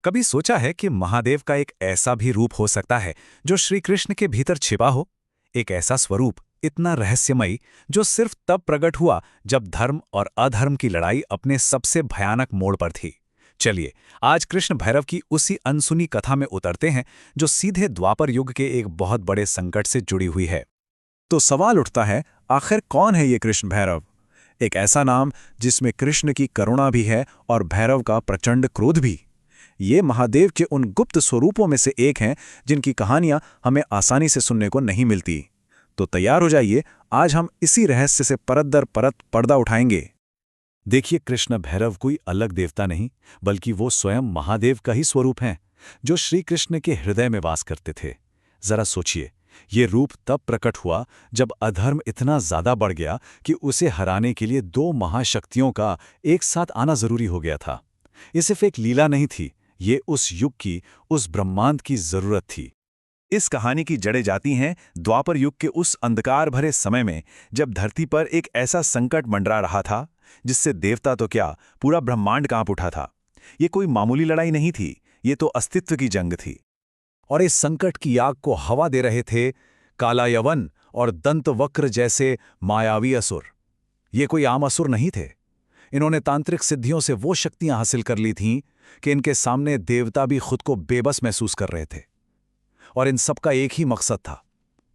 कभी सोचा है कि महादेव का एक ऐसा भी रूप हो सकता है जो श्री कृष्ण के भीतर छिपा हो? एक ऐसा स्वरूप इतना रहस्यमयी जो सिर्फ तब प्रकट हुआ जब धर्म और अधर्म की लड़ाई अपने सबसे भयानक मोड़ पर थी। चलिए, आज कृष्ण भैरव की उसी अनसुनी कथा में उतरते हैं जो सीधे द्वापर युग के एक बहुत बड़े संकट से जुड़ी हुई है। तो सवाल उठता है, आखिर कौन है ये कृष्ण भैरव? एक ऐसा नाम जिसमें कृष्ण की करुणा भी है और भैरव का प्रचंड क्रोध भी। ये महादेव के उन गुप्त स्वरूपों में से एक हैं जिनकी कहानियां हमें आसानी से सुनने को नहीं मिलती। तो तैयार हो जाइए, आज हम इसी रहस्य से परत दर परत पर्दा उठाएंगे। देखिए, कृष्ण भैरव कोई अलग देवता नहीं, बल्कि वो स्वयं महादेव का ही स्वरूप हैं, जो श्री कृष्ण के हृदय में वास करते थे। जरा सोचिए, ये रूप तब प्रकट हुआ जब अधर्म इतना ज्यादा बढ़ गया कि उसे हराने के लिए दो महाशक्तियों का एक साथ आना जरूरी हो गया था। ये सिर्फ एक लीला नहीं थी, ये उस युग की, उस ब्रह्मांड की जरूरत थी। इस कहानी की जड़ें जाती हैं द्वापर युग के उस अंधकार भरे समय में, जब धरती पर एक ऐसा संकट मंडरा रहा था जिससे देवता तो क्या, पूरा ब्रह्मांड कांप उठा था। ये कोई मामूली लड़ाई नहीं थी, ये तो अस्तित्व की जंग थी। और इस संकट की आग को हवा दे रहे थे काला यवन और दंतवक्र जैसे मायावी असुर। ये कोई आम असुर नहीं थे। इन्होंने तांत्रिक सिद्धियों से वो शक्तियां हासिल कर ली थीं कि इनके सामने देवता भी खुद को बेबस महसूस कर रहे थे। और इन सबका एक ही मकसद था,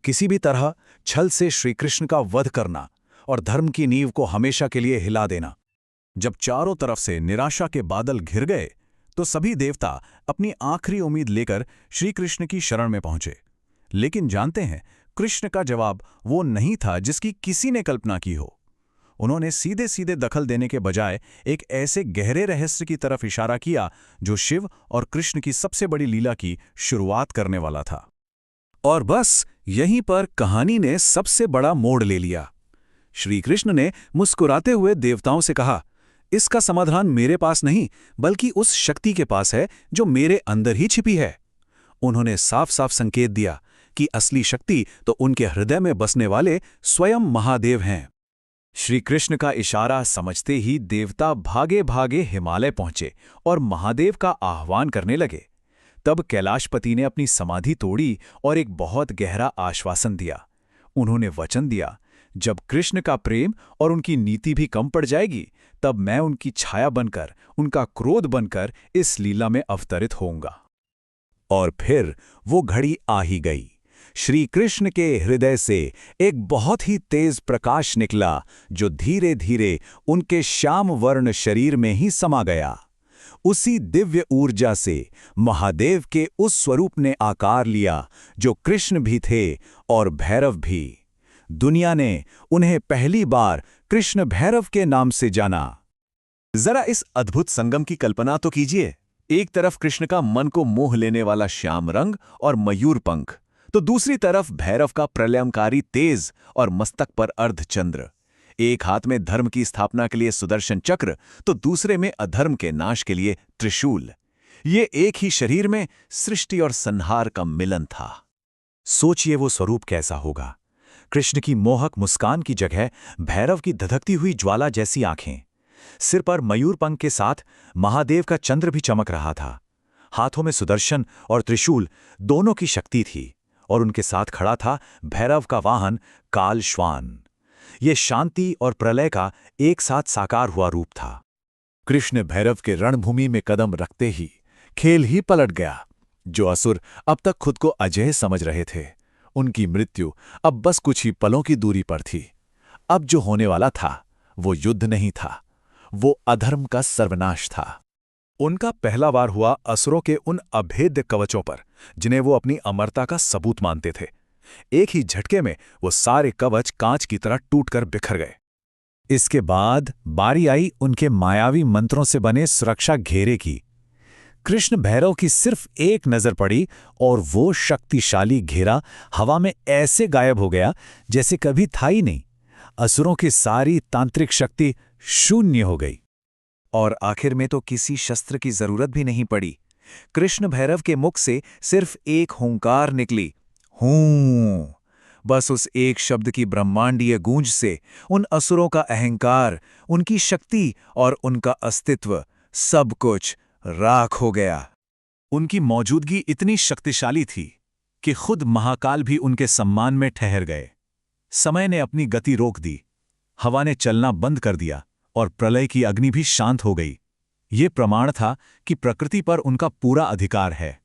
किसी भी तरह छल से श्रीकृष्ण का वध करना और धर्म की नींव को हमेशा के लिए हिला देना। जब चारों तरफ से निराशा के बादल घिर गए, तो सभी देवता अपनी आखिरी उम्मीद लेकर श्री कृष्ण की शरण में पहुंचे। लेकिन जानते हैं, कृष्ण का जवाब वो नहीं था जिसकी किसी ने कल्पना की हो। उन्होंने सीधे सीधे दखल देने के बजाय एक ऐसे गहरे रहस्य की तरफ इशारा किया जो शिव और कृष्ण की सबसे बड़ी लीला की शुरुआत करने वाला था। और बस यहीं पर कहानी ने सबसे बड़ा मोड़ ले लिया। श्री कृष्ण ने मुस्कुराते हुए देवताओं से कहा, इसका समाधान मेरे पास नहीं, बल्कि उस शक्ति के पास है जो मेरे अंदर ही छिपी है। उन्होंने साफ साफ संकेत दिया कि असली शक्ति तो उनके हृदय में बसने वाले स्वयं महादेव हैं। श्री कृष्ण का इशारा समझते ही देवता भागे भागे हिमालय पहुंचे और महादेव का आह्वान करने लगे। तब कैलाशपति ने अपनी समाधि तोड़ी और एक बहुत गहरा आश्वासन दिया। उन्होंने वचन दिया, जब कृष्ण का प्रेम और उनकी नीति भी कम पड़ जाएगी, तब मैं उनकी छाया बनकर, उनका क्रोध बनकर इस लीला में अवतरित होऊंगा। और फिर वो घड़ी आ ही गई। श्री कृष्ण के हृदय से एक बहुत ही तेज प्रकाश निकला जो धीरे धीरे उनके श्याम वर्ण शरीर में ही समा गया। उसी दिव्य ऊर्जा से महादेव के उस स्वरूप ने आकार लिया जो कृष्ण भी थे और भैरव भी। दुनिया ने उन्हें पहली बार कृष्ण भैरव के नाम से जाना। जरा इस अद्भुत संगम की कल्पना तो कीजिए। एक तरफ कृष्ण का मन को मोह लेने वाला श्याम रंग और मयूर पंख, तो दूसरी तरफ भैरव का प्रलयंकारी तेज और मस्तक पर अर्धचंद्र। एक हाथ में धर्म की स्थापना के लिए सुदर्शन चक्र, तो दूसरे में अधर्म के नाश के लिए त्रिशूल। ये एक ही शरीर में सृष्टि और संहार का मिलन था। सोचिए वो स्वरूप कैसा होगा। कृष्ण की मोहक मुस्कान की जगह भैरव की धधकती हुई ज्वाला जैसी आंखें। सिर पर मयूर पंख के साथ महादेव का चंद्र भी चमक रहा था। हाथों में सुदर्शन और त्रिशूल दोनों की शक्ति थी और उनके साथ खड़ा था भैरव का वाहन काल श्वान। ये शांति और प्रलय का एक साथ साकार हुआ रूप था। कृष्ण भैरव के रणभूमि में कदम रखते ही खेल ही पलट गया। जो असुर अब तक खुद को अजेय समझ रहे थे, उनकी मृत्यु अब बस कुछ ही पलों की दूरी पर थी। अब जो होने वाला था वो युद्ध नहीं था, वो अधर्म का सर्वनाश था। उनका पहला वार हुआ असुरों के उन अभेद्य कवचों पर जिन्हें वो अपनी अमरता का सबूत मानते थे। एक ही झटके में वो सारे कवच कांच की तरह टूटकर बिखर गए। इसके बाद बारी आई उनके मायावी मंत्रों से बने सुरक्षा घेरे की। कृष्ण भैरव की सिर्फ एक नजर पड़ी और वो शक्तिशाली घेरा हवा में ऐसे गायब हो गया जैसे कभी था ही नहीं। असुरों की सारी तांत्रिक शक्ति शून्य हो गई। और आखिर में तो किसी शस्त्र की जरूरत भी नहीं पड़ी। कृष्ण भैरव के मुख से सिर्फ एक हुंकार निकली, हूं। बस उस एक शब्द की ब्रह्मांडीय गूंज से उन असुरों का अहंकार, उनकी शक्ति और उनका अस्तित्व, सब कुछ राख हो गया। उनकी मौजूदगी इतनी शक्तिशाली थी कि खुद महाकाल भी उनके सम्मान में ठहर गए। समय ने अपनी गति रोक दी, हवा ने चलना बंद कर दिया और प्रलय की अग्नि भी शांत हो गई। ये प्रमाण था कि प्रकृति पर उनका पूरा अधिकार है।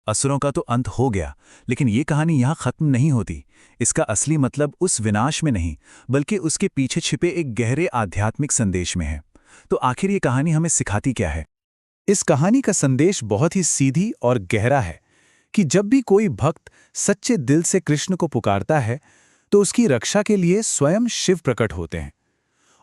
असुरों का तो अंत हो गया, लेकिन ये कहानी यहाँ खत्म नहीं होती। इसका असली मतलब उस विनाश में नहीं, बल्कि उसके पीछे छिपे एक गहरे आध्यात्मिक संदेश में है। तो आखिर ये कहानी हमें सिखाती क्या है? इस कहानी का संदेश बहुत ही सीधी और गहरा है कि जब भी कोई भक्त सच्चे दिल से कृष्ण को पुकारता है तो उसकी रक्षा के लिए स्वयं शिव प्रकट होते हैं।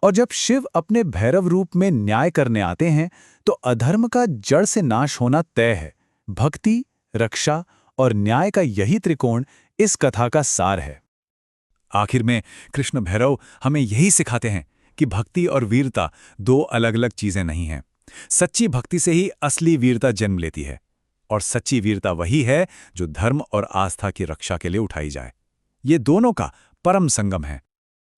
और जब शिव अपने भैरव रूप में न्याय करने आते हैं तो अधर्म का जड़ से नाश होना तय है। भक्ति, रक्षा और न्याय का यही त्रिकोण इस कथा का सार है। आखिर में कृष्ण भैरव हमें यही सिखाते हैं कि भक्ति और वीरता दो अलग अलग चीजें नहीं हैं। सच्ची भक्ति से ही असली वीरता जन्म लेती है, और सच्ची वीरता वही है जो धर्म और आस्था की रक्षा के लिए उठाई जाए। ये दोनों का परम संगम है।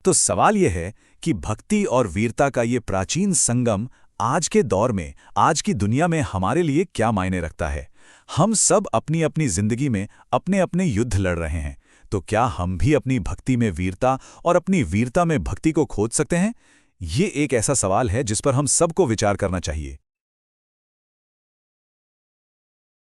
तो सवाल यह है कि भक्ति और वीरता का ये प्राचीन संगम आज के दौर में, आज की दुनिया में हमारे लिए क्या मायने रखता है? हम सब अपनी अपनी जिंदगी में अपने अपने युद्ध लड़ रहे हैं, तो क्या हम भी अपनी भक्ति में वीरता और अपनी वीरता में भक्ति को खोज सकते हैं? ये एक ऐसा सवाल है जिस पर हम सबको विचार करना चाहिए।